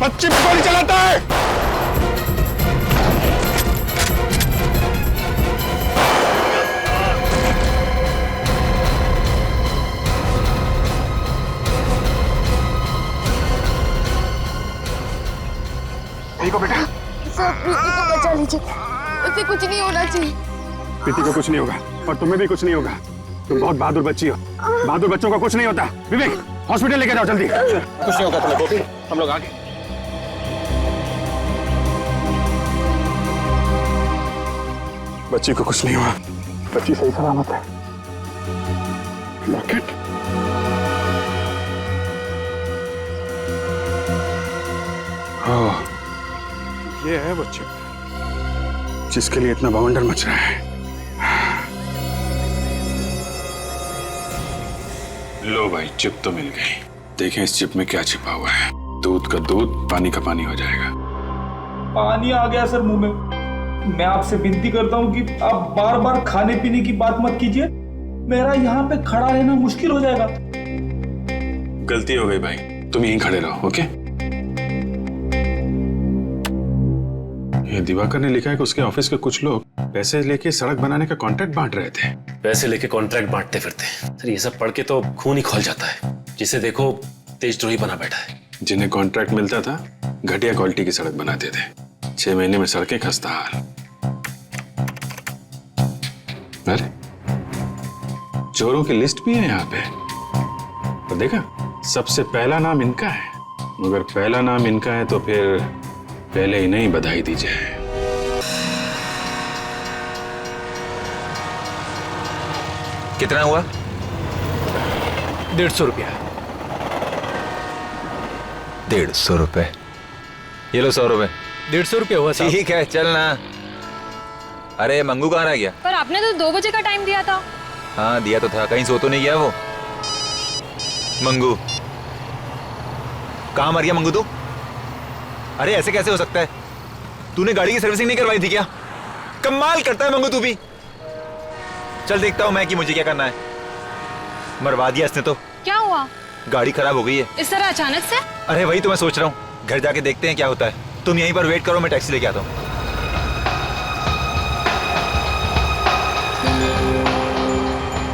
बच्चे पे गोली चलाता है। प्रीति को बेटा, सर प्रीति को बचा लीजिए, उसे कुछ नहीं होना चाहिए। प्रीति को कुछ नहीं होगा और तुम्हें भी कुछ नहीं होगा। तुम बहुत बहादुर बच्ची हो। बहादुर बच्चों को कुछ नहीं होता। विवेक, हॉस्पिटल लेके जाओ जल्दी। कुछ नहीं होगा तुम्हें गोपी, हम लोग आगे। बच्ची को कुछ नहीं हुआ, बच्ची सही सलामत है। लॉकेट, ये है बच्चे जिसके लिए इतना बवंडर मच रहा है। लो भाई, चिप तो मिल गई। देखें इस चिप में क्या छिपा हुआ है। दूध का दूध, पानी का पानी हो जाएगा। पानी आ गया सर मुंह में। मैं आपसे विनती करता हूँ कि आप बार बार खाने पीने की बात मत कीजिए। मेरा यहाँ पे खड़ा रहना मुश्किल हो जाएगा। गलती हो गई भाई, तुम यहीं खड़े रहो। ओके? ये दिवाकर ने लिखा है कि उसके ऑफिस के कुछ लोग पैसे लेके सड़क बनाने का कॉन्ट्रैक्ट बांट रहे थे। पैसे लेके कॉन्ट्रैक्ट बांटते फिरते। सर ये सब पढ़ के तो खून ही खौल जाता है। जिसे देखो तेजद्रोही बना बैठा है। जिन्हें कॉन्ट्रैक्ट मिलता था घटिया क्वालिटी की सड़क बनाते थे। 6 महीने में सड़कें खस्ता हाल। अरे चोरों की लिस्ट भी है यहाँ पे। तो देखा, सबसे पहला नाम इनका है। मगर पहला नाम इनका है तो फिर पहले ही नहीं बधाई दी जाए। कितना हुआ? 150 रुपया। 150 रुपए। ये लो 100 रुपए। 150 रुपया हुआ साहब। ठीक है, चल ना। अरे मंगू कहाँ रह गया? पर आपने तो 2 बजे का टाइम दिया था। हाँ दिया तो था, कहीं सो तो नहीं गया वो? मंगू कहाँ मर गया मंगू तू? अरे ऐसे कैसे हो सकता है? तूने गाड़ी की सर्विसिंग नहीं करवाई थी क्या? कमाल करता है मंगू तू भी। चल देखता हूँ मैं कि मुझे क्या करना है। मरवा दिया इसने तो। क्या हुआ? गाड़ी खराब हो गई है। इस तरह अचानक से? अरे वही तो मैं सोच रहा हूँ, घर जाके देखते हैं क्या होता है। तुम यहीं पर वेट करो, मैं टैक्सी लेके आता हूँ।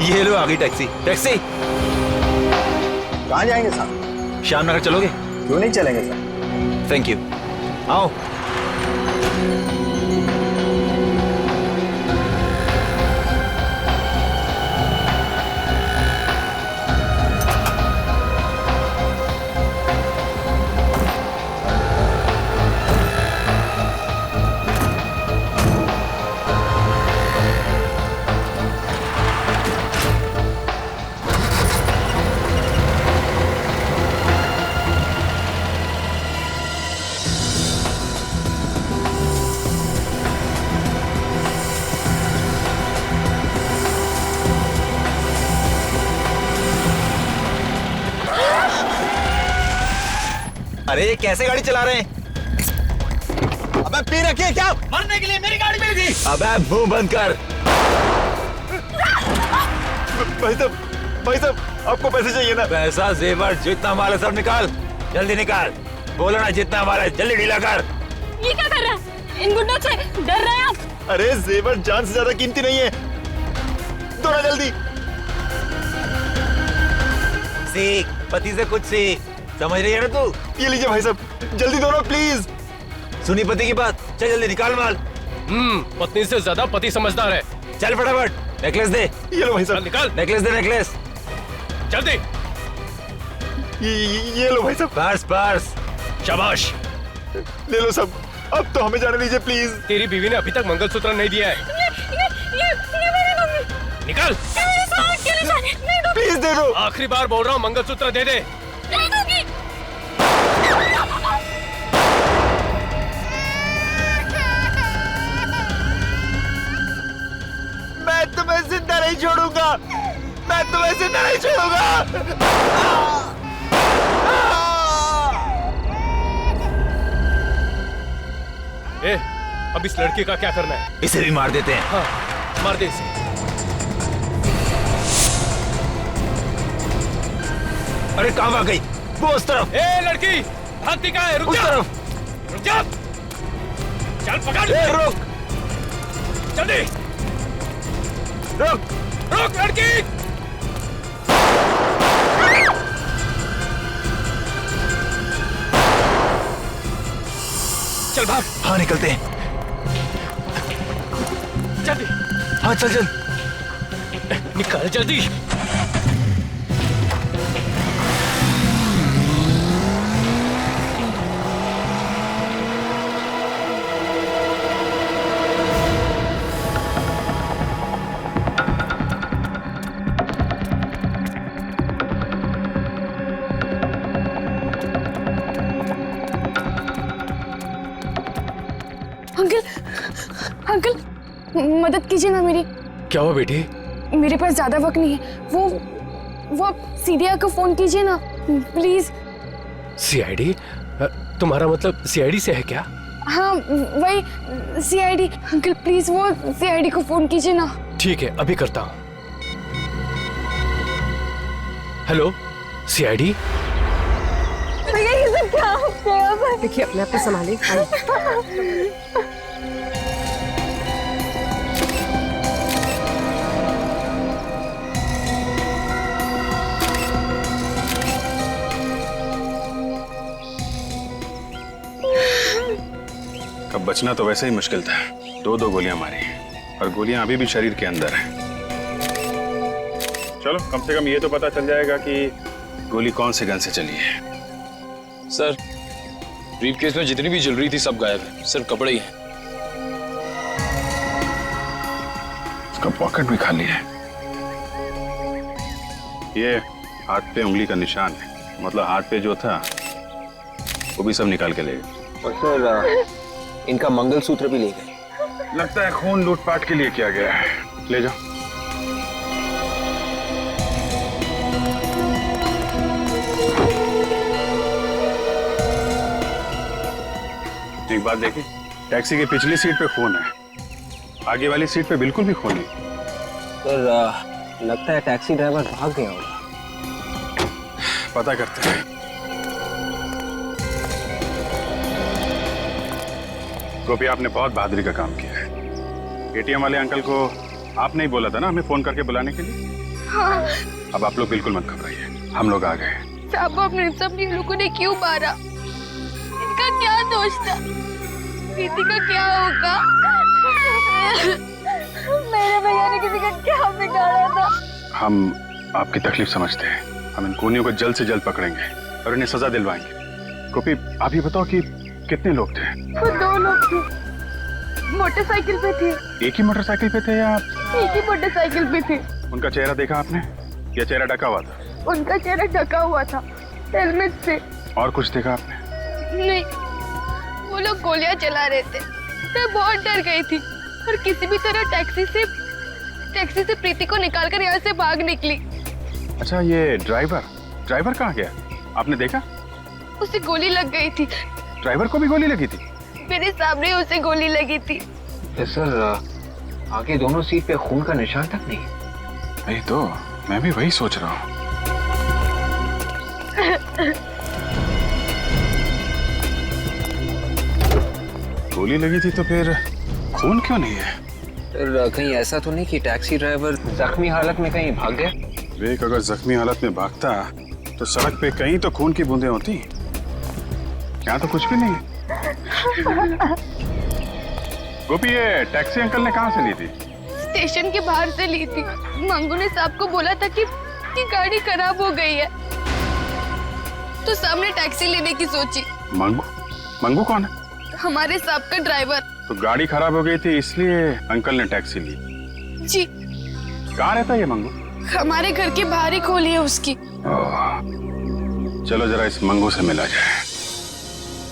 ये लो आ गई टैक्सी। टैक्सी कहाँ जाएंगे साहब? श्याम नगर चलोगे? क्यों नहीं चलेंगे सर? Thank you. आओ। अरे ये कैसे गाड़ी चला रहे हैं? अबे पी रखी है क्या? मरने के लिए मेरी गाड़ी मिल गई। अबे मुंह बंद कर। भाई साहब आपको पैसे चाहिए ना? पैसा, जेवर, जितना माल है सब निकाल। जल्दी निकाल। बोलो ना जितना माल है, जल्दी ढीला कर। ये क्या कर रहा है? इन गुंडों से डर रहे हैं आप? अरे जेवर जान से ज्यादा कीमती नहीं है। दौड़ा जल्दी। सीख, पति से कुछ सीख। समझ रही है ना तू? ये लीजिए भाई साहब, जल्दी दो ना प्लीज। सुनी पति की बात, चल जल्दी निकाल माल। पत्नी से ज्यादा पति समझदार है। चल फटाफट। नेकलेस दे। ये लो भाई साहब। निकाल। नेकलेस दे, नेकलेस। जल्दी। ये लो भाई साहब। Purse, purse. शाबाश। ले लो सब। अब तो हमें जाने दीजिए प्लीज। तेरी बीवी ने अभी तक मंगलसूत्र नहीं दिया है। ये मेरे मम्मी। निकाल। प्लीज दे दो। आखिरी बार बोल रहा हूँ, मंगलसूत्र दे दे। नहीं दूंगी। मैं तुम्हें जिंदा नहीं छोड़ूंगा। मैं तुम्हें जिंदा नहीं छोड़ूंगा। ए, अब इस लड़के का क्या करना है? इसे भी मार देते हैं। हाँ, मार दे इसे। अरे कहाँ भाग गई? वो उस तरफ। ए लड़की, भागती कहाँ है? रुक उस जा, तरफ। रुक जा, चल पकड़, रुक जल्दी रुक। रुक लड़की। चल भाग, हाँ निकलते हैं। जल्दी हाँ चल चल। निकाल जल्दी। अंकल अंकल मदद कीजिए ना मेरी। क्या हुआ बेटी? मेरे पास ज्यादा वक्त नहीं है। वो आप सीडिया को फोन कीजिए ना प्लीज। सीआईडी? तुम्हारा मतलब सीआईडी से है क्या? हाँ वही सीआईडी। अंकल प्लीज वो सीआईडी को फोन कीजिए ना। ठीक है, अभी करता हूँ। Hello CID? भैया ये सब क्या हो गया? देखिए अपने आप को संभालिए। अब बचना तो वैसे ही मुश्किल था। दो गोलियां मारी और गोलियां अभी भी शरीर के अंदर है। चलो कम से कम ये तो पता चल जाएगा कि गोली कौन से गन से चली है। सर ब्रीफकेस में जितनी भी ज्वेलरी थी सब गायब है, सिर्फ कपड़े ही हैं। उसका पॉकेट भी खाली है। ये हाथ पे उंगली का निशान है, मतलब हाथ पे जो था वो भी सब निकाल के ले गए। और सर इनका मंगलसूत्र भी ले गए। लगता है खून लूटपाट के लिए किया गया है। ले जाओ। एक बात देखिए, टैक्सी की पिछली सीट पे खून है, आगे वाली सीट पे बिल्कुल भी खून नहीं। सर लगता है टैक्सी ड्राइवर भाग गया होगा। पता करते हैं। गोपी आपने बहुत बहादुरी का काम किया है। एटीएम वाले अंकल को आपने ही बोला था ना हमें फोन करके बुलाने के लिए। हाँ। अब आप लोग बिल्कुल मत घबराइए, हम लोग आ गए। साहब अपने सब लोगों ने क्यों मारा? इनका क्या दोष था? प्रीति का क्या होगा? मेरे भैया ने किसी का क्या बिगाड़ा था? हम आपकी तकलीफ समझते हैं। हम इन खूनियों को जल्द से जल्द पकड़ेंगे और इन्हें सजा दिलवाएंगे। गोपी आप ये बताओ कि कितने लोग थे? वो 2 लोग थे, मोटरसाइकिल पे थे। एक ही मोटरसाइकिल पे थे या? एक ही मोटरसाइकिल पे थे। उनका चेहरा देखा आपने या चेहरा ढका हुआ था? उनका चेहरा ढका हुआ था हेलमेट से। और कुछ देखा आपने? नहीं, वो लोग गोलियां चला रहे थे। मैं बहुत डर गई थी और किसी भी तरह टैक्सी से प्रीति को निकालकर यहाँ से भाग निकली। अच्छा ये ड्राइवर कहाँ गया? आपने देखा? उसे गोली लग गई थी। ड्राइवर को भी गोली लगी थी? मेरे सामने उसे गोली लगी थी। सर आगे दोनों सीट पे खून का निशान तक नहीं। वही तो मैं भी वही सोच रहा हूँ। गोली लगी थी तो फिर खून क्यों नहीं है? सर कहीं ऐसा तो नहीं कि टैक्सी ड्राइवर जख्मी हालत में कहीं भाग गया? विवेक अगर जख्मी हालत में भागता तो सड़क पे कहीं तो खून की बूंदें होती। यहाँ तो कुछ भी नहीं है। गोपी ये टैक्सी अंकल ने कहाँ से ली थी? स्टेशन के बाहर से ली थी। मंगू ने साहब को बोला था कि गाड़ी खराब हो गई है, तो सामने टैक्सी लेने की सोची। मंगू कौन है? हमारे साहब का ड्राइवर। तो गाड़ी खराब हो गई थी इसलिए अंकल ने टैक्सी ली। जी। कहाँ रहता है ये मंगू? हमारे घर के बाहर ही खोली है उसकी। चलो जरा इस मंगू से मिला जाए।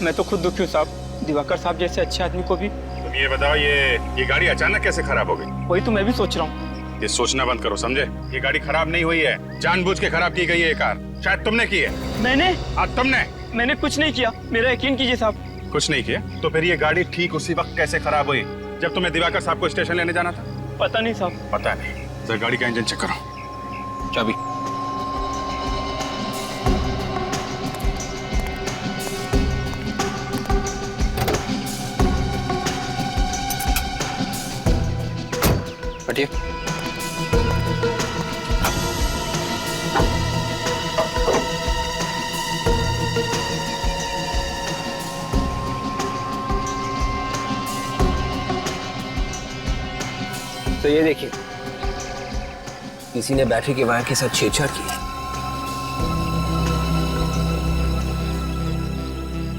मैं तो खुद दुखी हूँ साहब, दिवाकर साहब जैसे अच्छे आदमी को भी। तुम ये बताओ ये गाड़ी अचानक कैसे खराब हो गई? वही तो मैं भी सोच रहा हूँ। ये सोचना बंद करो, समझे? ये गाड़ी खराब नहीं हुई है, जानबूझ के खराब की गई है ये कार। शायद तुमने की है। मैंने? तुमने कुछ नहीं किया, मेरा यकीन कीजिए साहब। कुछ नहीं किया तो फिर ये गाड़ी ठीक उसी वक्त कैसे खराब हुई जब तुम्हें दिवाकर साहब को स्टेशन लेने जाना था? पता नहीं साहब। पता नहीं? जरा गाड़ी का इंजन चेक करो। चाबी। हटिए। तो ये देखिए, किसी ने बैटरी के वायर के साथ छेड़छाड़ की है।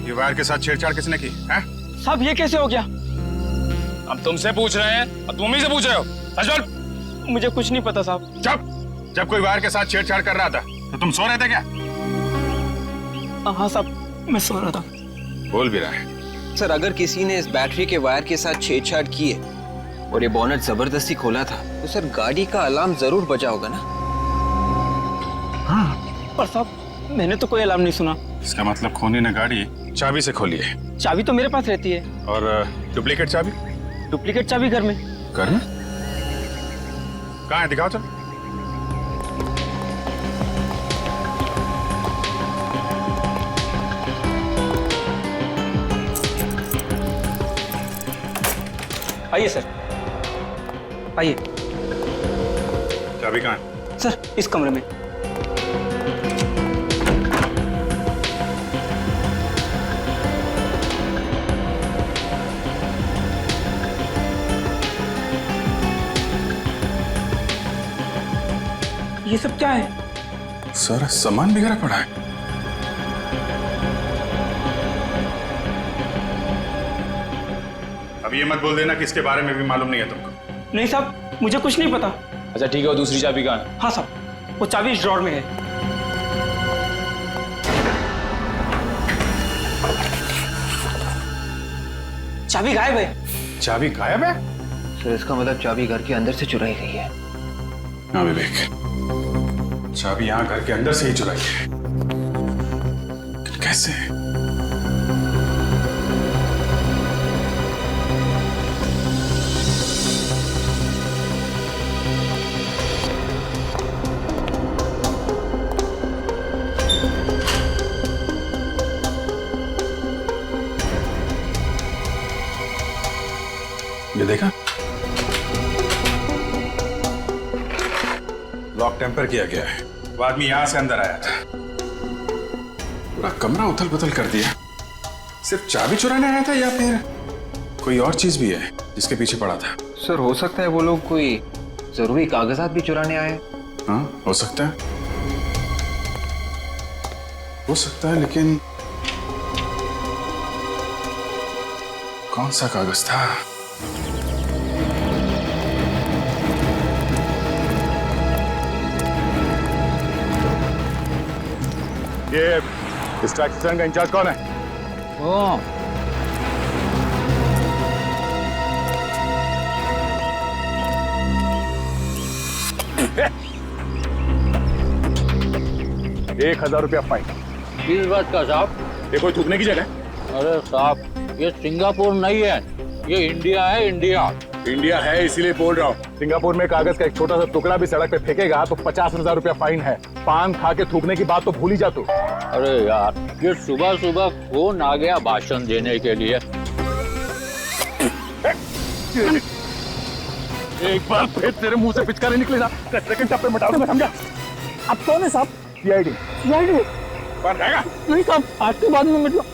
ये वायर के साथ छेड़छाड़ किसने की है? साहब ये कैसे हो गया? हम तुमसे पूछ रहे हैं और तुम ही से पूछ रहे हो। सच बोल। मुझे कुछ नहीं पता साहब। जब कोई वायर के साथ छेड़छाड़ कर रहा था तो तुम सो रहे थे क्या? हाँ साहब, मैं सो रहा था। बोल भी रहा है। सर, अगर किसी ने इस बैटरी के वायर के साथ छेड़छाड़ की है और ये बोनट जबरदस्ती खोला था तो सर गाड़ी का अलार्म जरूर बजा होगा ना? हाँ। पर साहब मैंने तो कोई अलार्म नहीं सुना। इसका मतलब खूनी ने गाड़ी चाबी से खोली है। चाबी तो मेरे पास रहती है। और डुप्लीकेट चाबी? डुप्लीकेट चाबी घर में। घर में? कहाँ है, दिखाओ चल। आइए सर, आइए। चाबी कहाँ है? सर इस कमरे में। ये सब क्या है? सारा सामान बिगड़ा पड़ा है। अब ये मत बोल देना कि इसके बारे में भी मालूम नहीं है तुमको। नहीं साहब, मुझे कुछ नहीं पता। अच्छा ठीक है, और दूसरी चाबी कहाँ है? हाँ साहब, वो चाबी इस ड्रॉर में है। चाबी गायब है। चाबी गायब है? सर इसका मतलब चाबी घर के अंदर से चुराई गई है। हाँ विवेक, चाबी यहाँ घर के अंदर से ही चुराई है। कैसे? ये देखा, लॉक टेम्पर किया गया है। वो आदमी यहां से अंदर आया था, पूरा कमरा उथल पुथल कर दिया। सिर्फ चाबी चुराने आया था या फिर कोई और चीज भी है जिसके पीछे पड़ा था? सर हो सकता है वो लोग कोई जरूरी कागजात भी चुराने आए। हाँ हो सकता है, हो सकता है, लेकिन कौन सा कागज था? ये इस टैक्सी स्टैंड का इंचार्ज कौन है? ₹1000 फाइन। किस बात का साहब? ये कोई थूकने की जगह? अरे साहब, ये सिंगापुर नहीं है, ये इंडिया है। इंडिया इंडिया है इसीलिए बोल रहा हूँ। सिंगापुर में कागज का एक छोटा सा टुकड़ा भी सड़क पे फेंकेगा तो ₹50,000 फाइन है। पान खा के थूकने की बात तो भूल ही जा तू। अरे यार, ये सुबह सुबह कौन आ गया भाषण देने के लिए? एक बार फिर तेरे मुंह से पिचकारी निकले ना, सेकंड टप पे मिटा दूंगा, समझा? अब कौन है साहब? सीआईडी। सीआईडी? कौन रहेगा? नहीं साहब, आज के बाद में मतलब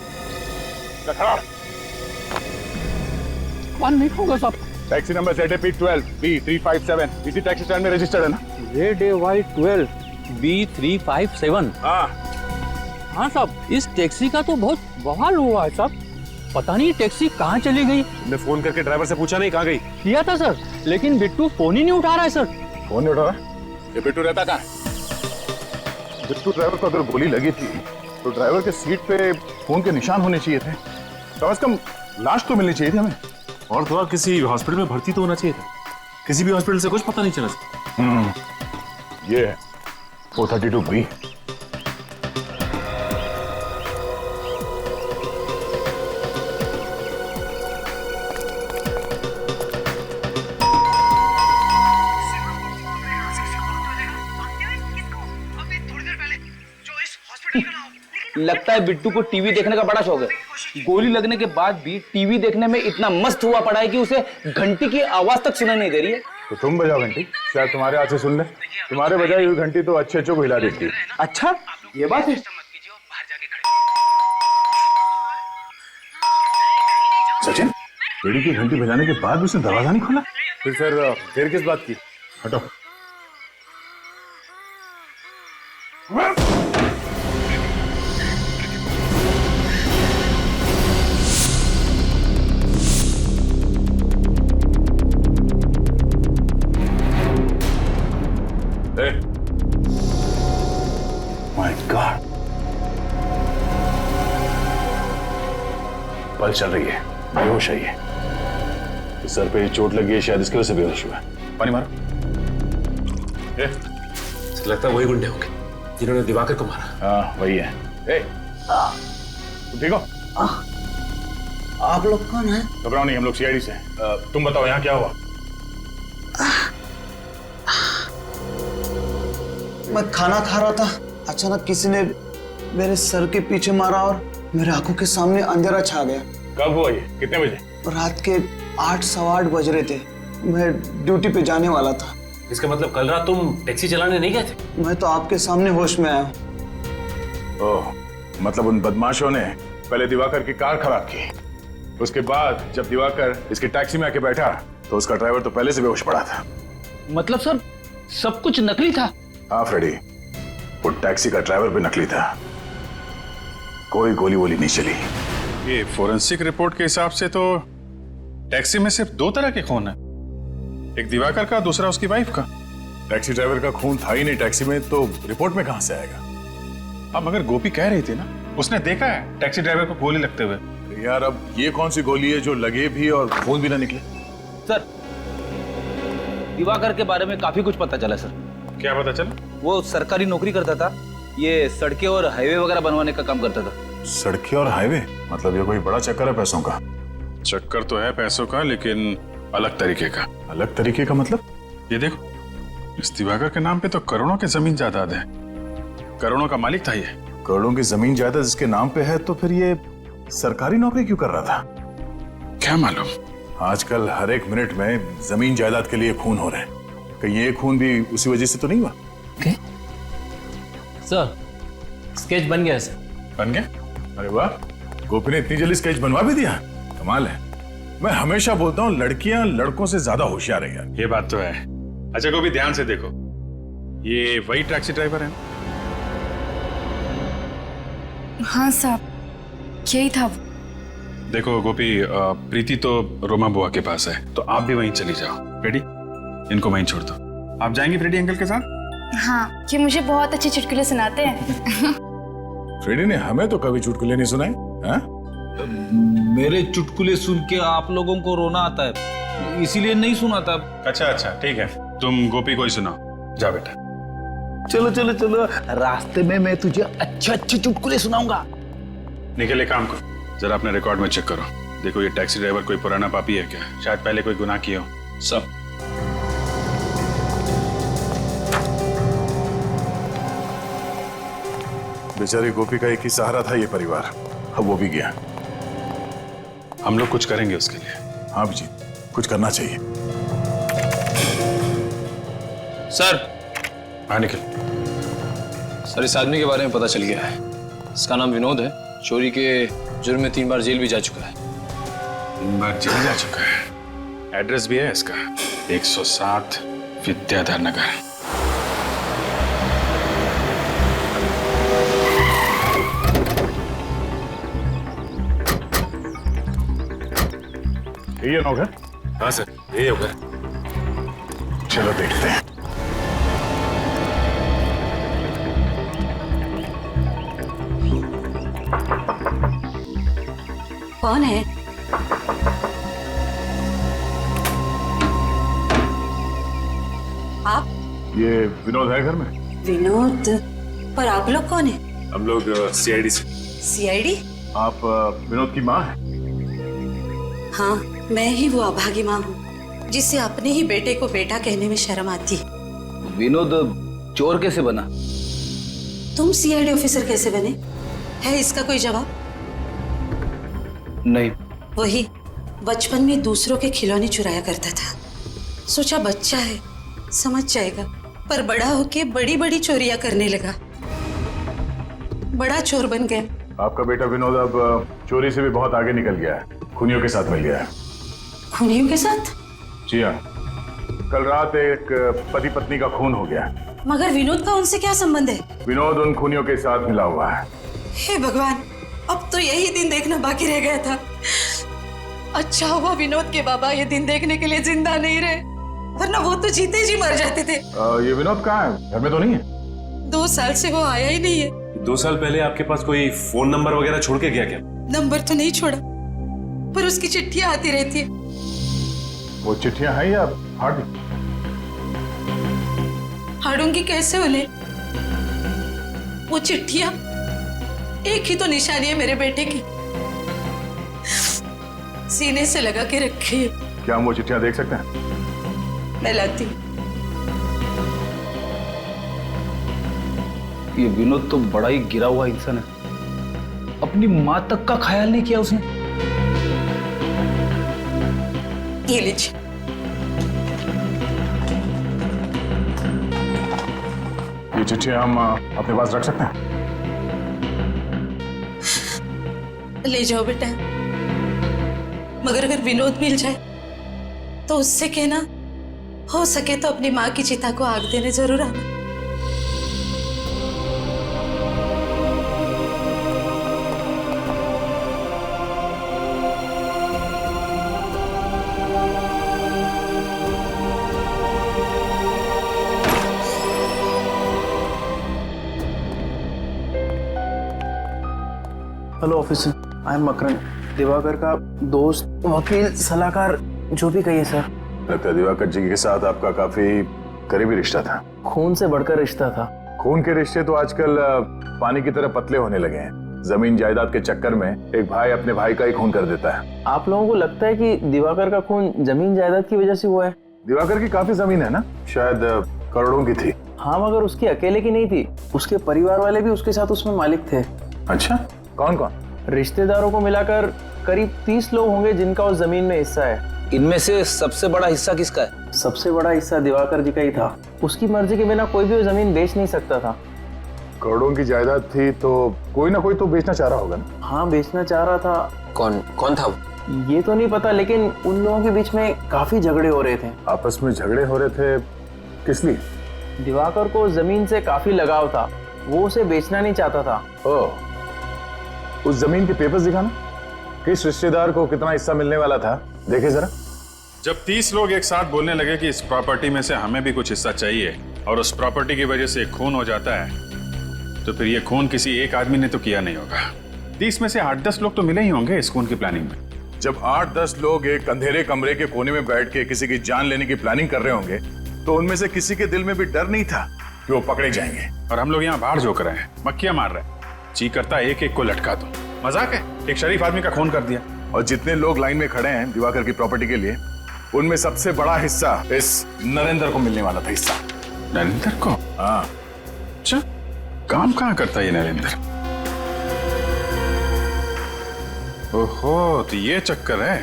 कौन नहीं होगा साहब। टैक्सी नंबर ZAP12 B357 इसी टैक्सी स्टैंड में रजिस्टर्ड है ना? ZAY12 B357। हाँ हाँ साहब, इस टैक्सी का तो बहुत बवाल हुआ है साहब। पता नहीं टैक्सी कहाँ चली गई। तुमने फोन करके ड्राइवर से पूछा नहीं कहाँ गई? किया था सर, लेकिन बिट्टू फोन ही नहीं उठा रहा है सर। फोन नहीं उठा रहा? ये बिट्टू रहता कहाँ है? बिट्टू ड्राइवर को अगर गोली लगी थी तो ड्राइवर के सीट पे खून के निशान होने चाहिए थे। कम से कम लाश तो मिलनी चाहिए थी हमें। और थोड़ा किसी हॉस्पिटल में भर्ती तो होना चाहिए था। किसी भी हॉस्पिटल से कुछ पता नहीं चला। ये है 432B। लगता है बिट्टू को टीवी देखने का बड़ा शौक है। गोली लगने के बाद भी टीवी देखने में इतना मस्त हुआ पड़ा है कि उसे घंटी की आवाज तक सुनाई नहीं दे रही है। तो तुम बजाओ घंटी, शायद तुम्हारे हाथ से सुन ले। तुम्हारे बजाई हुई घंटी तो अच्छे को हिला देती है। अच्छा ये बात है। सचिन, बेड़ी की घंटी बजाने के बाद भी उसने दरवाजा नहीं खोला? फिर सर देर किस बात की? हटो। माय गॉड, पल्स चल रही है, बेहोश है ये। सर पे चोट लगी है, शायद इसकी वजह से बेहोश हुआ है। पानी मारो। लगता है वही गुंडे होंगे जिन्होंने दिवाकर को मारा। हाँ वही है। तुम ठीक हो? आप लोग कौन है? घबराओ नहीं, हम लोग सीआईडी से हैं। तुम बताओ यहाँ क्या हुआ? मैं खाना खा रहा था, अचानक किसी ने मेरे सर के पीछे मारा और मेरे आंखों के सामने अंधेरा छा गया। कब हुआ ये? कितने बजे? रात के 8 सवा 8 बज रहे थे। मैं ड्यूटी पे जाने वाला था। इसका मतलब कल रात तुम टैक्सी चलाने नहीं गए थे? मैं तो आपके सामने होश में आया हूँ। ओह, मतलब उन बदमाशों ने पहले दिवाकर की कार खराब की, उसके बाद जब दिवाकर इसकी टैक्सी में आके बैठा तो उसका ड्राइवर तो पहले से बेहोश पड़ा था। मतलब सर सब कुछ नकली था? हाँ फ्रेडी, वो टैक्सी का ड्राइवर भी नकली था। कोई गोली वोली नहीं चली। ये फोरेंसिक रिपोर्ट के हिसाब से तो टैक्सी में सिर्फ 2 तरह के खून है, एक दिवाकर का, दूसरा उसकी वाइफ का। टैक्सी ड्राइवर का खून था ही नहीं टैक्सी में, तो रिपोर्ट में कहां से आएगा? अब मगर गोपी कह रही थी ना, उसने देखा है टैक्सी ड्राइवर को गोली लगते हुए। यार अब ये कौन सी गोली है जो लगे भी और खून भी ना निकले? सर दिवाकर के बारे में काफी कुछ पता चला सर। क्या पता चला? वो सरकारी नौकरी करता था, ये सड़कें और हाईवे वगैरह बनवाने का काम करता था। सड़कें और हाईवे? मतलब ये कोई बड़ा चक्कर है पैसों का? चक्कर तो है पैसों का, लेकिन अलग तरीके का। अलग तरीके का मतलब? ये देखो, इस दिवाकर के नाम पे तो करोड़ों की जमीन जायदाद है, करोड़ों का मालिक था ये। करोड़ों की जमीन जायदाद इसके नाम पे है, तो फिर ये सरकारी नौकरी क्यों कर रहा था? क्या मालूम। आजकल हर एक मिनट में जमीन जायदाद के लिए खून हो रहे हैं, कहीं ये खून भी उसी वजह से तो नहीं हुआ? सर स्केच बन गया सर। बन गया? अरे वाह, गोपी ने इतनी जल्दी स्केच बनवा भी दिया, कमाल है। मैं हमेशा बोलता हूँ लड़कियां लड़कों से ज्यादा होशियार है यार। ये बात तो है। अच्छा गोपी, ध्यान से देखो, ये वही टैक्सी ड्राइवर है? हाँ साहब, यही था वो। देखो गोपी, प्रीति तो रोमा बुआ के पास है, तो आप भी वहीं चली जाओ। रेडी? इनको वहीं छोड़ दो। आप जाएंगी फ्रेडी अंकल के साथ? हाँ, ये मुझे बहुत अच्छे चुटकुले सुनाते हैं। फ्रेडी ने हमें तो कभी चुटकुले नहीं सुनाए। हाँ? मेरे चुटकुले सुन के आप लोगों को रोना आता है, इसीलिए नहीं सुनाता। अच्छा अच्छा ठीक है, तुम गोपी को ही सुनाओ। जा बेटा। चलो चलो चलो, रास्ते में मैं तुझे अच्छे अच्छे चुटकुले सुनाऊंगा। निकले काम को, जरा अपने रिकॉर्ड में चेक करो। देखो ये टैक्सी ड्राइवर कोई पुराना पापी है क्या? शायद पहले कोई गुनाह किया हो। सब बेचारी गोपी का एक ही सहारा था ये परिवार, अब वो भी गया। हम लोग कुछ करेंगे उसके लिए। हाँ जी, कुछ करना चाहिए। सर। हाँ निखिल। सर इस आदमी के बारे में पता चल गया है, इसका नाम विनोद है, चोरी के जुर्म में 3 बार जेल भी जा चुका है। 3 बार जेल जा चुका है। एड्रेस भी है इसका, 107 विद्याधर नगर। ये होगा? हाँ सर, ये होगा। चलो देखते हैं। कौन है? आप? ये विनोद है घर में? विनोद? पर आप लोग कौन है? हम लोग सीआईडी से। सीआईडी? आप विनोद की माँ हैं? हाँ, मैं ही वो अभागी माँ हूँ जिससे अपने ही बेटे को बेटा कहने में शर्म आती है। विनोद चोर कैसे बना? तुम सीआईडी ऑफिसर कैसे बने? है इसका कोई जवाब? नहीं। वही बचपन में दूसरों के खिलौने चुराया करता था, सोचा बच्चा है, समझ जाएगा, पर बड़ा होके बड़ी बड़ी चोरियां करने लगा, बड़ा चोर बन गया। आपका बेटा विनोद अब चोरी से भी बहुत आगे निकल गया है, खूनियों के साथ मिल गया है। खूनियों के साथ? जी हाँ, कल रात एक पति पत्नी का खून हो गया। मगर विनोद का उनसे क्या संबंध है? विनोद उन खूनियों के साथ मिला हुआ है। हे भगवान, अब तो यही दिन देखना बाकी रह गया था। अच्छा हुआ विनोद के बाबा ये दिन देखने के लिए जिंदा नहीं रहे, वरना वो तो जीते जी मर जाते थे। ये विनोद कहाँ है? घर में तो नहीं है? 2 साल से वो आया ही नहीं है। 2 साल पहले आपके पास कोई फोन नंबर वगैरह छोड़ के गया क्या? नंबर तो नहीं छोड़ा, पर उसकी चिट्ठियां आती रहती है। वो चिट्ठियां हैं या फाड़ दी? फाड़ूंगी कैसे उन्हें? वो चिट्ठियां एक ही तो निशानी है मेरे बेटे की, सीने से लगा के रखी है। क्या हम वो चिट्ठियां देख सकते हैं? मैं लाती हूँ। ये विनोद तो बड़ा ही गिरा हुआ इंसान है, अपनी माँ तक का ख्याल नहीं किया उसने। ये लीजिए। ये चिट्ठियां हम अपने पास रख सकते हैं? ले जाओ बेटा, मगर अगर विनोद मिल जाए तो उससे कहना हो सके तो अपनी माँ की चिता को आग देने जरूर आना। Hello officer, I am Makran, Diwakar का दोस्त, वकील, सलाहकार, जो भी कहिए सर। लगता है दिवाकर जी के साथ आपका काफी करीबी रिश्ता था। खून से बढ़कर रिश्ता था। खून के रिश्ते तो आजकल पानी की तरह पतले होने लगे हैं। जमीन जायदाद के चक्कर में एक भाई अपने भाई का ही खून कर देता है। आप लोगों को लगता है कि दिवाकर का खून जमीन जायदाद की वजह से हुआ है? दिवाकर की काफी जमीन है ना, शायद करोड़ों की थी। हाँ, मगर उसकी अकेले की नहीं थी, उसके परिवार वाले भी उसके साथ उसमें मालिक थे। अच्छा, कौन कौन? रिश्तेदारों को मिलाकर करीब 30 लोग होंगे जिनका उस जमीन में हिस्सा है। इनमें से सबसे बड़ा हिस्सा किसका है? सबसे बड़ा हिस्सा दिवाकर जी का ही था। उसकी मर्जी के बिना कोई भी वो जमीन बेच नहीं सकता था। करोड़ों की जायदाद थी तो कोई ना कोई तो बेचना चाह रहा होगा ना? हाँ, बेचना चाह रहा था। कौन था वो? ये तो नहीं पता, लेकिन उन लोगों के बीच में काफी झगड़े हो रहे थे। आपस में झगड़े हो रहे थे? किस लिए? दिवाकर को जमीन से काफी लगाव था, वो उसे बेचना नहीं चाहता था। ओह, उस जमीन के पेपर्स दिखाना, किस रिश्तेदार को कितना हिस्सा मिलने वाला था, देखे जरा। जब 30 लोग एक साथ बोलने लगे कि इस प्रॉपर्टी में से हमें भी कुछ हिस्सा चाहिए और उस प्रॉपर्टी की वजह से खून हो जाता है, तो फिर ये खून किसी एक आदमी ने तो किया नहीं होगा। 30 में से 8-10 लोग तो मिले ही होंगे इस खून की प्लानिंग में। जब 8-10 लोग एक अंधेरे कमरे के कोने में बैठ के किसी की जान लेने की प्लानिंग कर रहे होंगे, तो उनमें से किसी के दिल में भी डर नहीं था कि वो पकड़े जाएंगे। और हम लोग यहाँ बाहर झोंक रहे हैं, मक्खियां मार रहे हैं। जी करता एक एक को लटका दो। मजाक है? एक शरीफ आदमी का खून कर दिया। और जितने लोग लाइन में खड़े हैं दिवाकर की प्रॉपर्टी के लिए, उनमें सबसे बड़ा हिस्सा इस नरेंद्र को मिलने वाला था। हिस्सा नरेंद्र को? हाँ। अच्छा, काम कहाँ करता है ये नरेंद्र? ओहो, तो ये चक्कर है।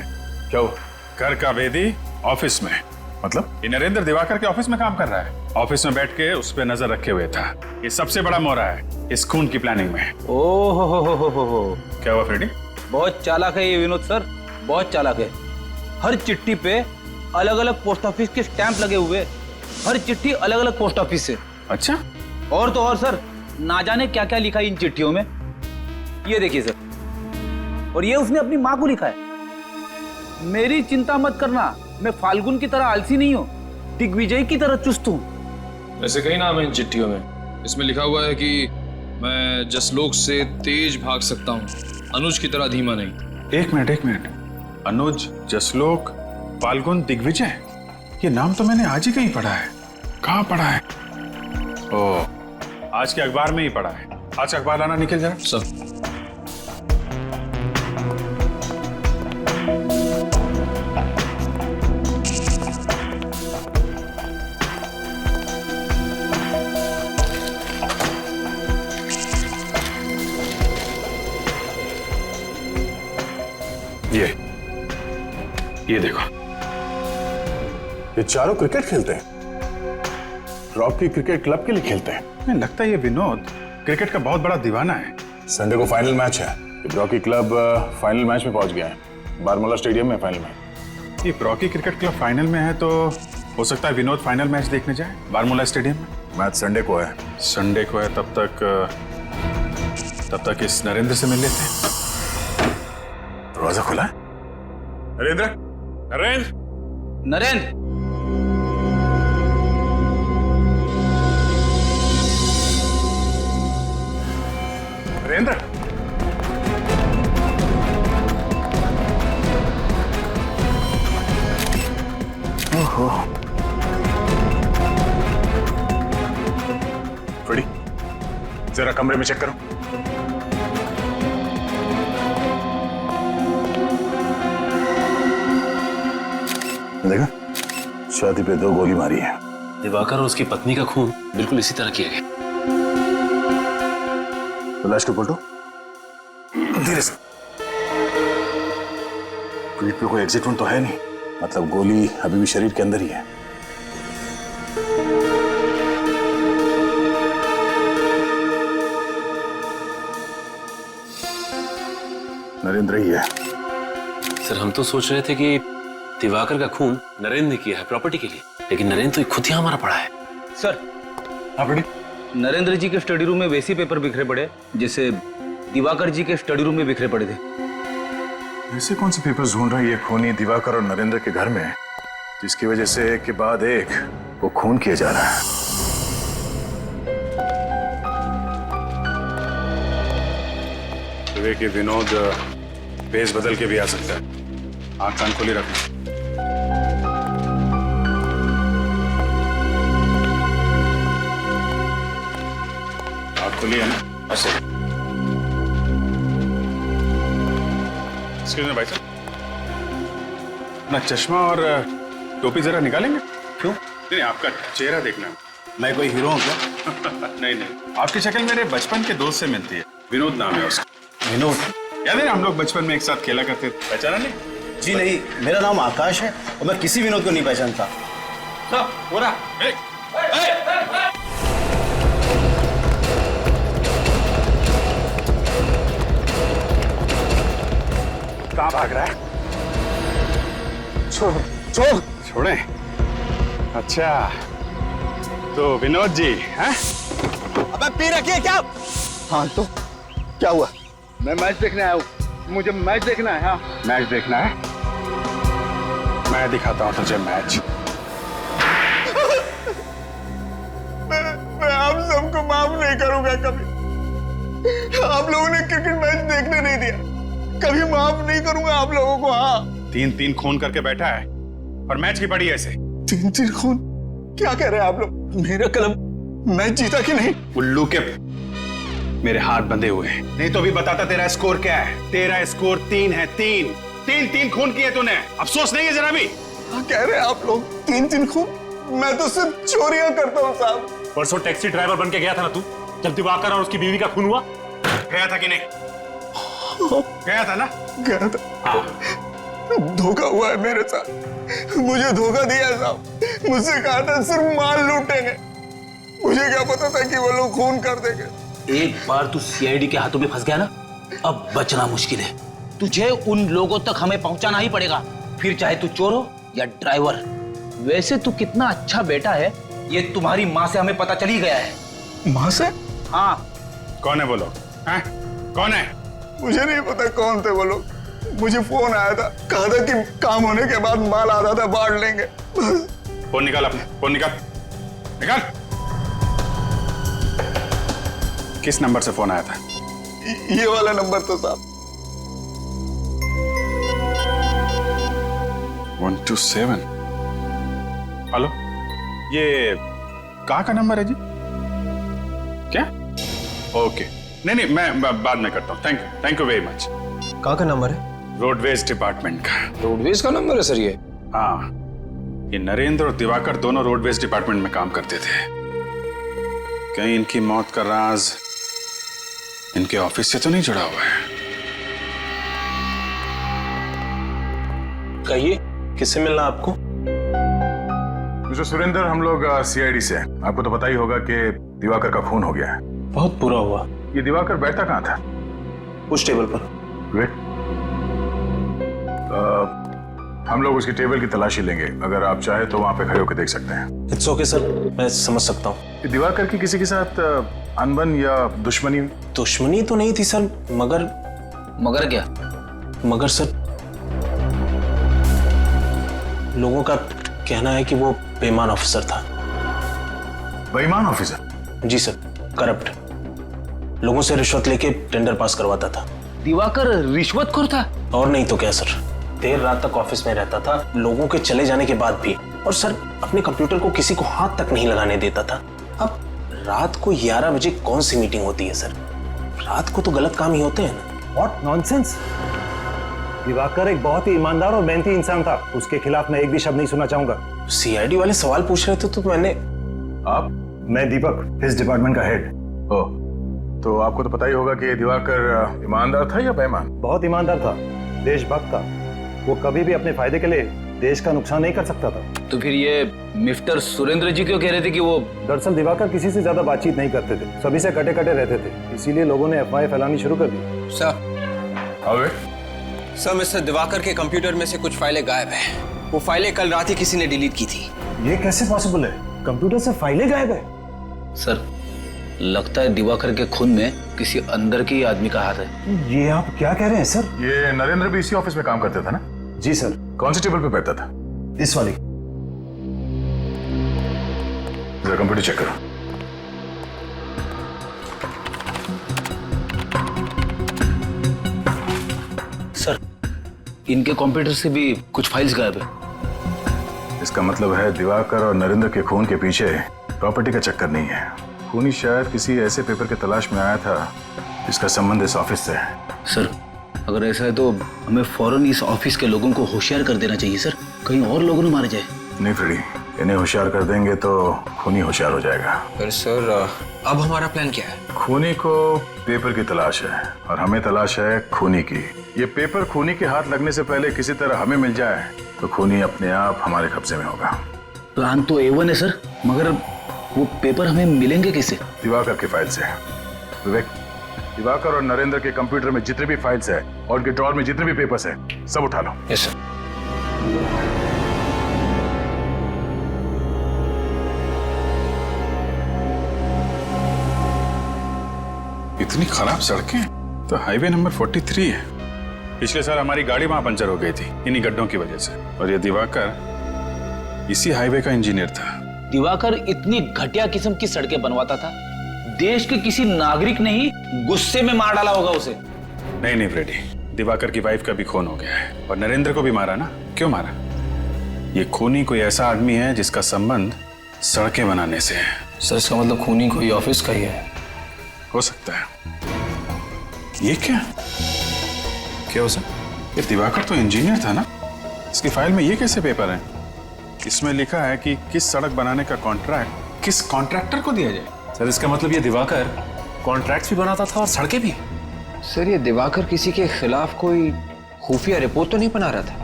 क्या हुआ? घर का भेदी ऑफिस में। मतलब? ये नरेंद्र दिवाकर के ऑफिस में काम कर रहा है। ऑफिस में बैठ के उस पे नजर रखे हुए था। ये सबसे बड़ा मोहरा है इस खून की प्लानिंग में। ओहो, क्या हुआ फ्रेडी? बहुत चालाक है ये विनोद सर, बहुत चालाक है। हर चिट्ठी पे अलग अलग पोस्ट ऑफिस के स्टैंप लगे हुए, हर चिट्ठी अलग अलग पोस्ट ऑफिस से। अच्छा, और तो और सर, ना जाने क्या क्या लिखा है इन चिट्ठियों में। ये देखिए सर, और ये उसने अपनी माँ को लिखा है। मेरी चिंता मत करना, मैं फाल्गुन की तरह आलसी नहीं हूँ, दिग्विजय की तरह चुस्त हूँ। ऐसे कई नाम है इन चिट्ठियों में। इसमें लिखा हुआ है कि मैं जसलोक से तेज भाग सकता हूँ, अनुज की तरह धीमा नहीं। एक मिनट। अनुज, जसलोक, फाल्गुन, दिग्विजय, ये नाम तो मैंने आज ही कहीं पढ़ा है। कहाँ पढ़ा है? ओ, आज के अखबार में ही पढ़ा है। आज का अखबार लाना निकल जरा। सब ये देखो, ये चारों क्रिकेट खेलते हैं, रॉकी क्रिकेट क्लब के लिए खेलते हैं। नहीं, लगता है ये विनोद क्रिकेट का बहुत बड़ा दीवाना है। संडे को फाइनल मैच है, रॉकी क्लब फाइनल मैच में पहुंच गया है, बारमूला स्टेडियम में फाइनल मैच। ये रॉकी क्रिकेट क्लब फाइनल में है तो हो सकता है विनोद फाइनल मैच देखने जाए बारमूला स्टेडियम में। मैच संडे को है। संडे को है, तब तक इस नरेंद्र से मिल लेते हैं। दरवाजा खुला है। नरेंद्र, नरेंद्र, नरेंद्र, नरेंद्र, ओहो, फ्रेडी, जरा कमरे में चेक करो। देखा, छाती पे 2 गोली मारी है। दिवाकर और उसकी पत्नी का खून बिल्कुल इसी तरह किया गया। लाश को पलटो धीरे से। पीठ पे कोई एग्जिट वुंड तो है नहीं, मतलब गोली अभी भी शरीर के अंदर ही है। नरेंद्र ही है। सर, हम तो सोच रहे थे कि दिवाकर का खून नरेंद्र ने किया है प्रॉपर्टी के लिए, लेकिन नरेंद्र तो खुद ही हमारा पड़ा है। सर, नरेंद्र जी के स्टडी रूम में वैसे पेपर बिखरे पड़े जैसे दिवाकर जी के स्टडी रूम में बिखरे पड़े थे। ऐसे कौन से पेपर्स ढूंढ रहा है ये खूनी दिवाकर और नरेंद्र के घर में, जिसकी वजह से एक के बाद एक वो खून किया जा रहा है। कि विनोद भेस बदल के भी आ सकता है, आंख कान खोली रखना। आंख खोली है ना? ऐसे। एक्सक्यूज मी भाई साहब, अपना चश्मा और टोपी जरा निकालेंगे? क्यों? नहीं, आपका चेहरा देखना है। मैं कोई हीरो हूँ क्या? नहीं, आपकी शक्ल मेरे बचपन के दोस्त से मिलती है। विनोद नाम है उसका। विनोद? याद है हम लोग बचपन में एक साथ खेला करते थे, पहचाना नहीं? जी नहीं, मेरा नाम आकाश है और मैं किसी विनोद को नहीं पहचानता। कहाँ भाग रहा है? छोड़े। अच्छा, तो विनोद जी हैं? अबे पी रखिए क्या? हाँ तो क्या हुआ? मैं मैच देखने आया हूँ, मुझे मैच देखना है। हाँ, मैच देखना है, मैं दिखाता हूँ तुझे मैच। मैं आप सबको माफ नहीं करूंगा कभी। आप लोगों ने क्रिकेट मैच देखने नहीं दिया, कभी माफ नहीं करूंगा आप लोगों को। हाँ, 3-3 खून करके बैठा है और मैच की पड़ी ऐसे। 3-3 खून? क्या कह रहे हैं आप लोग? मेरा क्लब मैच जीता कि नहीं? उल्लू के मेरे हाथ बंधे हुए हैं, नहीं तो अभी बताता तेरा स्कोर क्या है। तेरा स्कोर 3 है। 3 खून किए तूने, अफसोस नहीं है जरा भी? क्या कह रहे हैं आप लोग? 3 खून? मैं तो सिर्फ चोरियां करता हूँ साहब। परसों टैक्सी ड्राइवर बन के गया था ना तू, जब दिवाकर और उसकी बीवी का खून हुआ? गया था कि नहीं? गया था ना? गया था। हाँ। धोखा हुआ है मेरे साथ, मुझे धोखा दिया साहब। मुझसे कहा था सिर्फ माल लूटेंगे, मुझे क्या पता था कि वो लोग खून कर देंगे। एक बार तू सीआईडी के हाथों में फंस गया ना, अब बचना मुश्किल है। तुझे उन लोगों तक हमें पहुंचाना ही पड़ेगा, फिर चाहे तू चोर हो या ड्राइवर। वैसे तू कितना अच्छा बेटा है, ये तुम्हारी माँ से हमें पता चल ही गया है। माँ से? हाँ। कौन है वो लोग? कौन है? मुझे नहीं पता कौन थे वो लोग। मुझे फोन आया था, कहा था कि काम होने के बाद माल आधा था बांट लेंगे। फोन निकाल अपने, फोन निकाल। किस नंबर से फोन आया था? ये वाला नंबर तो साहब। 127। हेलो, ये कहाँ का नंबर है जी? क्या? ओके, नहीं, मैं बाद में करता हूँ। Thank you very much. कहाँ का नंबर है? रोडवेज डिपार्टमेंट का। रोडवेज का नंबर है सर ये? हाँ, ये नरेंद्र और दिवाकर दोनों रोडवेज डिपार्टमेंट में काम करते थे। कहीं इनकी मौत का राज इनके ऑफिस से तो नहीं जुड़ा हुआ है? कहिए, किससे मिलना आपको? मिस्टर सुरेंद्र, हम लोग सीआईडी से हैं। आपको तो पता ही होगा कि दिवाकर का खून हो गया है। बहुत बुरा हुआ। ये दिवाकर बैठता कहाँ था? उस टेबल पर। वेट, हम लोग उसकी टेबल की तलाशी लेंगे। अगर आप चाहे तो वहां पे खड़े होकर देख सकते हैं। इट्स ओके सर, मैं समझ सकता हूँ। दिवाकर की किसी के साथ अनबन या दुश्मनी? दुश्मनी तो नहीं थी सर, मगर क्या? मगर सर, लोगों का कहना है कि वो बेईमान ऑफिसर था। बेईमान ऑफिसर? जी सर, करप्ट। लोगों से रिश्वत लेके टेंडर पास करवाता था। दिवाकर रिश्वतखोर था? और नहीं तो क्या सर, देर रात तक ऑफिस में रहता था, लोगों के चले जाने के बाद भी। और सर, अपने कंप्यूटर को किसी को हाथ तक नहीं लगाने देता था। अब रात को 11 बजे कौन सी मीटिंग होती है सर? रात को तो गलत काम ही होते हैं ना। What nonsense! दिवाकर एक बहुत ही ईमानदार और मेहनती इंसान था। उसके खिलाफ मैं एक भी शब्द नहीं सुनना चाहूंगा। सीआईडी वाले सवाल पूछ रहे थे तो मैंने। आप? मैं दीपक, इस डिपार्टमेंट का हेड। ओह, तो आपको तो पता ही होगा कि दिवाकर ईमानदार था या बेईमान? बहुत ईमानदार था, देशभक्त था। वो कभी भी अपने फायदे के लिए देश का नुकसान नहीं कर सकता था। तो फिर ये मिस्टर सुरेंद्र जी क्यों कह रहे थे कि वो? दरअसल दिवाकर किसी से ज्यादा बातचीत नहीं करते थे, सभी से कटे कटे रहते थे। इसीलिए लोगों ने अफवाहें फैलानी शुरू कर दी। सर, मिस्टर दिवाकर के कंप्यूटर में से कुछ फाइलें गायब हैं। वो फाइलें कल रात ही किसी ने डिलीट की थी। ये कैसे पॉसिबल है? कंप्यूटर से फाइलें गायब है? सर, लगता है दिवाकर के खून में किसी अंदर के आदमी का हाथ है। ये आप क्या कह रहे हैं सर? ये नरेंद्र भी इसी ऑफिस में काम करता था ना? जी सर। कौन सी टेबल पे बैठता था? इस वाली। जरा कंप्यूटर चेक करो। सर, इनके कंप्यूटर से भी कुछ फाइल्स गायब है। इसका मतलब है दिवाकर और नरेंद्र के खून के पीछे प्रॉपर्टी का चक्कर नहीं है। खूनी शायद किसी ऐसे पेपर की तलाश में आया था जिसका संबंध इस ऑफिस से है। सर, अगर ऐसा है तो हमें फौरन इस ऑफिस के लोगों को होशियार कर देना चाहिए सर, कहीं और लोगों ने मारे जाए। नहीं फ्रेडी, इन्हें होशियार कर देंगे तो खूनी होशियार हो जाएगा। पर सर, अब हमारा प्लान क्या है? खूनी को पेपर की तलाश है और हमें तलाश है खूनी की। ये पेपर खूनी के हाथ लगने से पहले किसी तरह हमें मिल जाए तो खूनी अपने आप हमारे कब्जे में होगा। प्लान तो A1 है सर, मगर वो पेपर हमें मिलेंगे कैसे? दिवाकर की फाइल से। विवेक, दिवाकर और नरेंद्र के कंप्यूटर में जितने भी फाइल्स है और उनके ड्रॉर में जितने भी पेपर्स है, सब उठा लो। Yes sir. इतनी खराब सड़कें तो हाईवे नंबर 43 है। पिछले साल हमारी गाड़ी वहां पंचर हो गई थी इन्हीं गड्ढों की वजह से। और ये दिवाकर इसी हाईवे का इंजीनियर था। दिवाकर इतनी घटिया किस्म की सड़कें बनवाता था, देश के किसी नागरिक ने ही गुस्से में मार डाला होगा उसे। नहीं फ्रेडी, दिवाकर की वाइफ का भी खून हो गया है और नरेंद्र को भी मारा ना। क्यों मारा? ये खूनी कोई ऐसा आदमी है जिसका संबंध सड़कें बनाने से है। सर, इसका मतलब खूनी कोई ऑफिस का ही है। हो सकता है। ये क्या हो सर? ये दिवाकर तो इंजीनियर था ना? इसकी फाइल में ये कैसे पेपर है? इसमें लिखा है कि किस सड़क बनाने का कॉन्ट्रैक्ट किस कॉन्ट्रैक्टर को दिया जाए। सर, इसका मतलब ये दिवाकर कॉन्ट्रैक्ट्स भी बनाता था और सड़कें भी। सर, ये दिवाकर किसी के खिलाफ कोई खुफिया रिपोर्ट तो नहीं बना रहा था?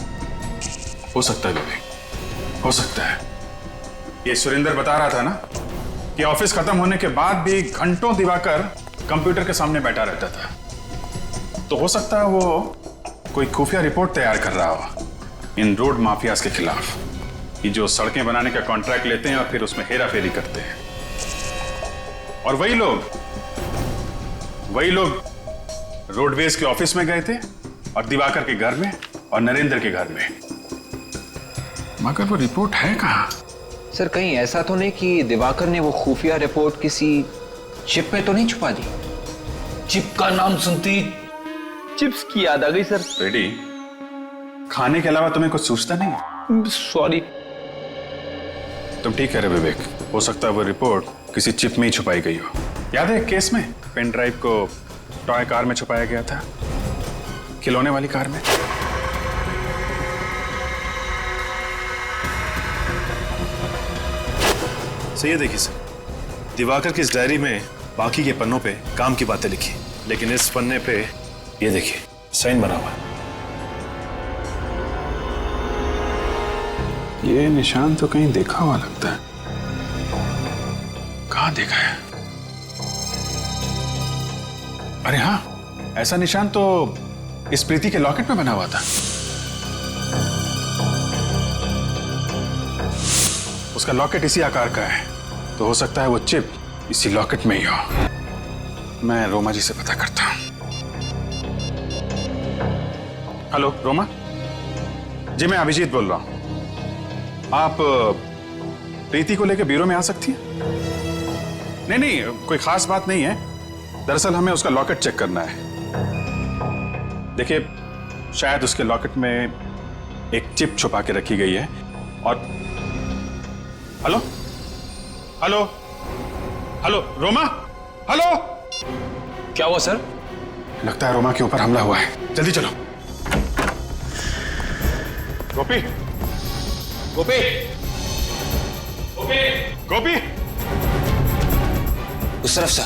हो सकता है विवेक, हो सकता है। ये सुरेंद्र बता रहा था ना कि ऑफिस खत्म होने के बाद भी घंटों दिवाकर कंप्यूटर के सामने बैठा रहता था। तो हो सकता है वो कोई खुफिया रिपोर्ट तैयार कर रहा हो इन रोड माफियाज के खिलाफ, कि जो सड़कें बनाने का कॉन्ट्रैक्ट लेते हैं और फिर उसमें हेरा फेरी करते हैं। और वही लोग रोडवेज के ऑफिस में गए थे और दिवाकर के घर में और नरेंद्र के घर में। मगर वो रिपोर्ट है कहां? सर, कहीं ऐसा तो नहीं कि दिवाकर ने वो खुफिया रिपोर्ट किसी चिप में तो नहीं छुपा दी? चिप का नाम सुनती चिप्स की याद आ गई सर। रेडी, खाने के अलावा तुम्हें कुछ सूझता नहीं? सॉरी। तुम ठीक कह रहे विवेक, हो सकता है वो रिपोर्ट किसी चिप में ही छुपाई गई हो। याद है एक केस में पेन ड्राइव को टॉय कार में छुपाया गया था, खिलौने वाली कार में। ये देखिए सर, दिवाकर की इस डायरी में बाकी के पन्नों पे काम की बातें लिखी, लेकिन इस पन्ने पे ये देखिए साइन बना हुआ। ये निशान तो कहीं देखा हुआ लगता है। कहाँ देखा है? अरे हाँ, ऐसा निशान तो इस प्रीति के लॉकेट में बना हुआ था। उसका लॉकेट इसी आकार का है, तो हो सकता है वो चिप इसी लॉकेट में ही हो। मैं रोमा जी से पता करता हूं। हेलो रोमा जी, मैं अभिजीत बोल रहा हूं। आप प्रीति को लेकर ब्यूरो में आ सकती हैं? नहीं, कोई खास बात नहीं है। दरअसल हमें उसका लॉकेट चेक करना है। देखिए, शायद उसके लॉकेट में एक चिप छुपा के रखी गई है। और hello hello hello Roma, hello. क्या हुआ सर? लगता है रोमा के ऊपर हमला हुआ है। जल्दी चलो। गोपी, गोपी, गोपी, गोपी, उस तरफ से।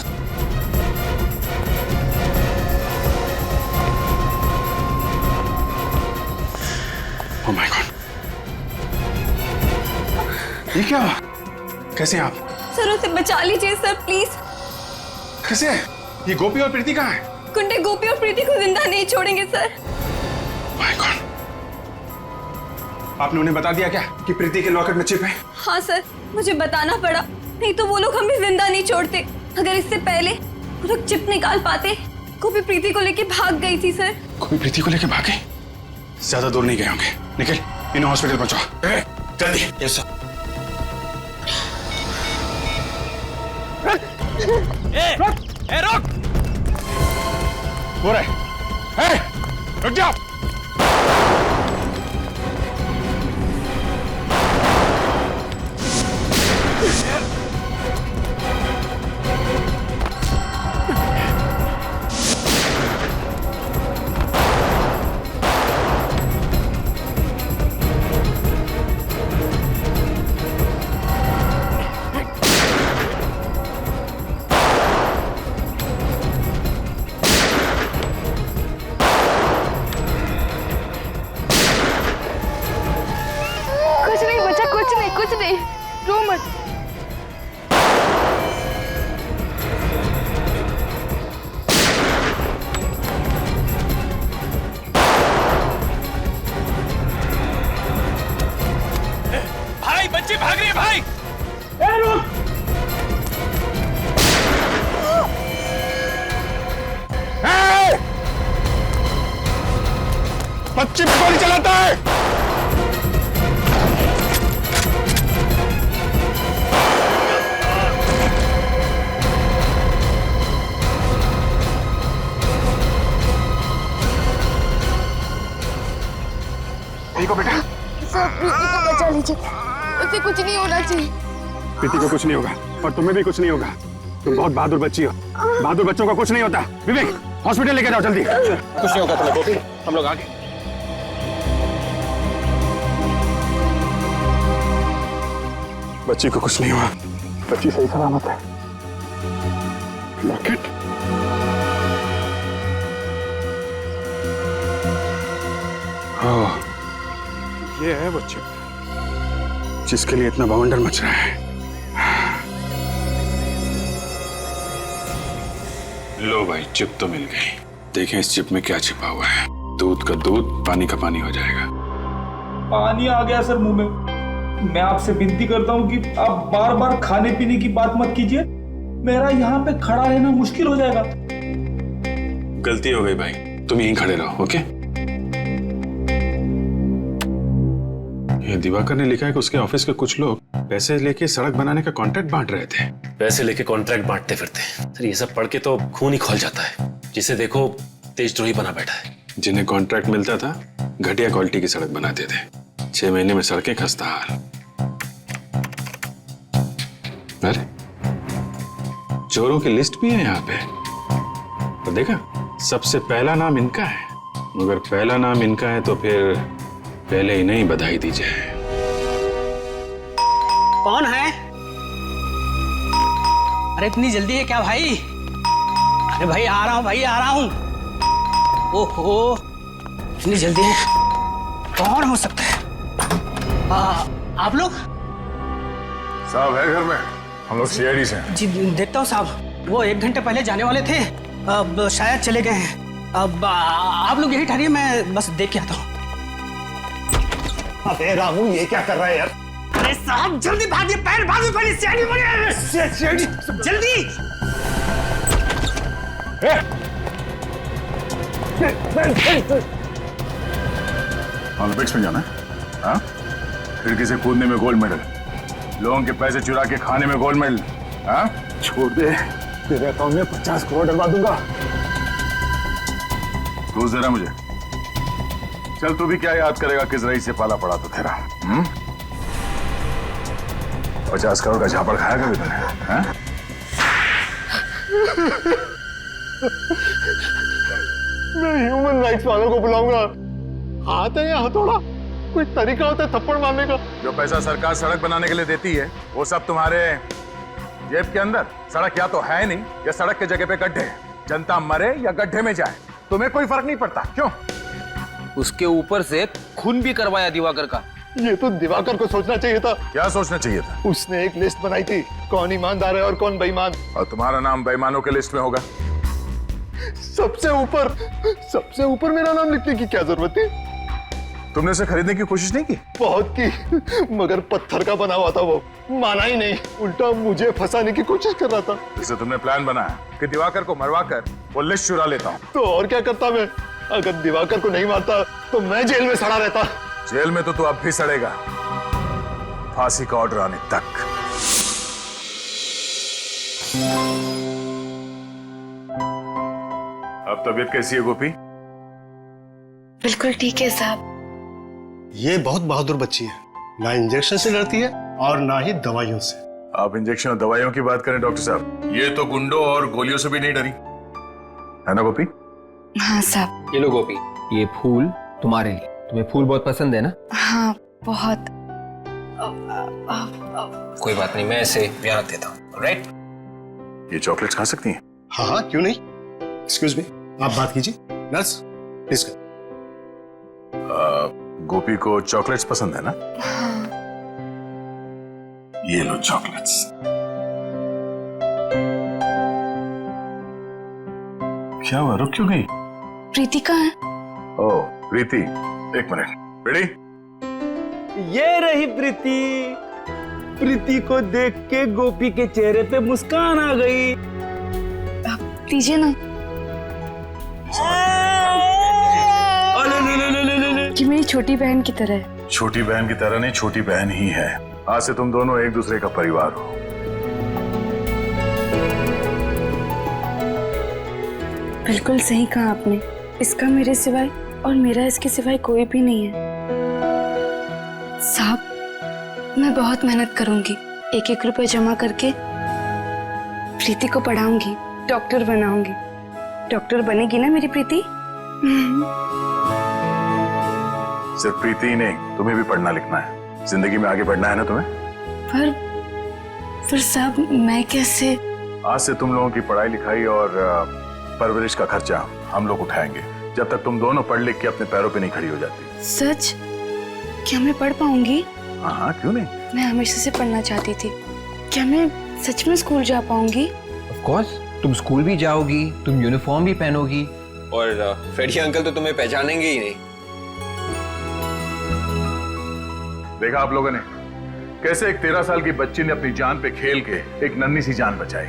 ओह माय गॉड, ये क्या हुआ? कैसे हैं आप? सर उसे बचा लीजिए सर, प्लीज। कैसे? ये गोपी और प्रीति कहाँ है? गुंडे गोपी और प्रीति को जिंदा नहीं छोड़ेंगे सर। माय गॉड, आपने उन्हें बता दिया क्या कि प्रीति के लॉकेट में चिप है? हाँ सर, मुझे बताना पड़ा, नहीं तो वो लोग हमें जिंदा नहीं छोड़ते। अगर इससे पहले वो लोग चिप निकाल पाते। गोपी प्रीति को लेके भाग गई थी सर। गोपी प्रीति को लेके भाग गई? ज्यादा दूर नहीं गए होंगे। निखिल, इन्हें हॉस्पिटल पहुंचाओ जल्दी। Yes sir. रुक! हो रहा है, रुक जाओ। कुछ नहीं, रो मत। भाई बच्ची भाग रही है भाई। बच्ची पे गोली चलाता है। को बेटा सर, प्रीति को बचा लीजिए, उसे कुछ नहीं होना चाहिए। प्रीति को कुछ नहीं होगा और तुम्हें भी कुछ नहीं होगा। तुम बहुत बहादुर बच्ची हो। बहादुर बच्चों का कुछ नहीं होता। विवेक, हॉस्पिटल लेके जाओ जल्दी। कुछ नहीं होगा तुम्हें गोपी, हम लोग आगे। बच्ची को कुछ नहीं हुआ, बच्ची सही सलामत है। लॉकेट, ओह, ये है वो चिप जिसके लिए इतना बवंडर मच रहा है। लो भाई, चिप तो मिल गई। देखें इस चिप में क्या छिपा हुआ है। दूध का दूध, पानी का पानी हो जाएगा। पानी आ गया सर मुंह में। मैं आपसे विनती करता हूँ कि आप बार बार खाने पीने की बात मत कीजिए। मेरा यहाँ पे खड़ा रहना मुश्किल हो जाएगा। गलती हो गई भाई, तुम यहीं खड़े रहो, ओके? ये दिवाकर ने लिखा है कि उसके ऑफिस के कुछ लोग पैसे लेके सड़क बनाने का कॉन्ट्रैक्ट बांट रहे थे। पैसे लेके कॉन्ट्रैक्ट बांटते फिरते। सर ये सब पढ़ के तो खून ही खौल जाता है। जिसे देखो तेजद्रोही बना बैठा है। जिन्हें कॉन्ट्रैक्ट मिलता था, घटिया क्वालिटी की सड़क बनाते थे। 6 महीने में सड़कें खस्ता हाल। अरे चोरों की लिस्ट भी है यहाँ पे, तो देखा, सबसे पहला नाम इनका है। मगर पहला नाम इनका है तो फिर पहले ही नहीं बधाई दी जाए। कौन है? अरे इतनी जल्दी है क्या भाई? अरे भाई आ रहा हूँ, भाई आ रहा हूँ। ओहो, इतनी जल्दी है? कौन हो सकता है? आप लोग? साहब है घर में, हम लोग सीआईडी से हैं। जी देखता हूँ साहब, वो 1 घंटे पहले जाने वाले थे, अब शायद चले गए हैं। अब आप लोग यही ठहरिए, मैं बस देख के आता हूँ। अबे रामू, ये क्या कर रहा है यार? अरे साहब जल्दी भागिए, पैर भागिए, पहले सीआईडी जल्दी। ओलंपिक्स में जाना है? हाँ? खिड़की से कूदने में गोल्ड मेडल, लोगों के पैसे चुरा के खाने में गोल्ड मेडल। हाँ? छोड़ दे, तेरे अकाउंट में 50 करोड़ डलवा दूंगा। रोज दे रहा मुझे। चल तू भी क्या याद करेगा किस रईस से पाला पड़ा तो तेरा। 50 करोड़ का झापड़ खाया कभी तूने? हाँ? मैं ह्यूमन राइट्स वालों को बुलाऊंगा। हाथ है या हथौड़ा? कोई तरीका होता है थप्पड़ मारने का? जो पैसा सरकार सड़क बनाने के लिए देती है वो सब तुम्हारे जेब के अंदर। सड़क या तो है नहीं या सड़क के जगह पे गड्ढे। जनता मरे या गड्ढे में जाए, तुम्हें कोई फर्क नहीं पड़ता। क्यों? उसके ऊपर से खून भी करवाया दिवाकर का। ये तो दिवाकर को सोचना चाहिए था। क्या सोचना चाहिए था? उसने एक लिस्ट बनाई थी, कौन ईमानदार है और कौन बेईमान। और तुम्हारा नाम बेईमानों के लिस्ट में होगा। सबसे ऊपर मेरा नाम लिखने की क्या जरूरत थी? तुमने उसे खरीदने की कोशिश नहीं की? बहुत की, मगर पत्थर का बना हुआ था वो, माना ही नहीं, उल्टा मुझे फंसाने की कोशिश कर रहा था। इससे तुमने प्लान बनाया कि दिवाकर को मरवा कर वो लिस्ट चुरा लेता हूँ। तो और क्या करता मैं? अगर दिवाकर को नहीं मारता तो मैं जेल में सड़ा रहता। जेल में तो तू अब भी सड़ेगा, फांसी का ऑर्डर आने तक। अब तबीयत कैसी है गोपी? बिल्कुल ठीक है साहब। ये बहुत बहादुर बच्ची है, ना इंजेक्शन से डरती है और ना ही दवाइयों से। आप इंजेक्शन और दवाइयों की बात करें डॉक्टर साहब, ये तो गुंडों और गोलियों से भी नहीं डरी, है ना गोपी? हाँ साहब। ये लो गोपी, ये फूल तुम्हारे लिए। तुम्हें फूल बहुत पसंद है ना? हाँ बहुत। कोई बात नहीं, मैं इसे यहाँ देता हूँ। राइट? ये चॉकलेट्स खा सकती हैं? हाँ हाँ, क्यों नहीं। एक्सक्यूज मी, आप बात कीजिए। Nurse please. गोपी को चॉकलेट्स पसंद है ना? हाँ। ये लो चॉकलेट्स। क्या हुआ, रुक क्यों गई? प्रीति कहाँ है? ओह प्रीति, एक मिनट। रेडी? ये रही प्रीति। प्रीति को देख के गोपी के चेहरे पे मुस्कान आ गई। लीजिए ना। कि मेरी छोटी बहन की तरह है। छोटी बहन की तरह नहीं, छोटी बहन ही है। आज से तुम दोनों एक दूसरे का परिवार हो। बिल्कुल सही कहा आपने। इसका मेरे सिवाय और मेरा इसके सिवाय कोई भी नहीं है। साहब, मैं बहुत मेहनत करूंगी। 1-1 रुपए जमा करके प्रीति को पढ़ाऊंगी, डॉक्टर बनाऊंगी। डॉक्टर बनेगी ना मेरी प्रीति? सिर्फ प्रीति ही नहीं, तुम्हें भी पढ़ना लिखना है, जिंदगी में आगे बढ़ना है ना तुम्हें। पर साहब मैं कैसे? आज से तुम लोगों की पढ़ाई लिखाई और परवरिश का खर्चा हम लोग उठाएंगे, जब तक तुम दोनों पढ़ लिख के अपने पैरों पे नहीं खड़ी हो जाती। सच? क्या मैं पढ़ पाऊंगी? हाँ, क्यों नहीं। मैं हमेशा से पढ़ना चाहती थी। क्या मैं सच में स्कूल जा पाऊंगी? ऑफ कोर्स, तुम स्कूल भी जाओगी, तुम यूनिफॉर्म भी पहनोगी और फ्रेडी अंकल तो तुम्हें पहचानेंगे ही नहीं। देखा आप लोगों ने कैसे एक 13 साल की बच्ची ने अपनी जान पे खेल के एक नन्ही सी जान बचाई।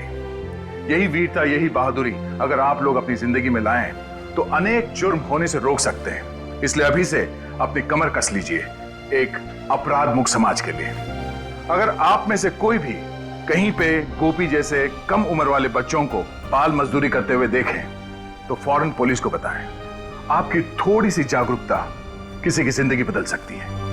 यही वीरता, यही बहादुरी अगर आप लोग अपनी जिंदगी में लाएं तो अनेक जुर्म होने से रोक सकते हैं। इसलिए अभी से अपनी कमर कस लीजिए एक अपराध मुक्त समाज के लिए। अगर आप में से कोई भी कहीं पे गोपी जैसे कम उम्र वाले बच्चों को बाल मजदूरी करते हुए देखें तो फौरन पुलिस को बताएं। आपकी थोड़ी सी जागरूकता किसी की जिंदगी बदल सकती है।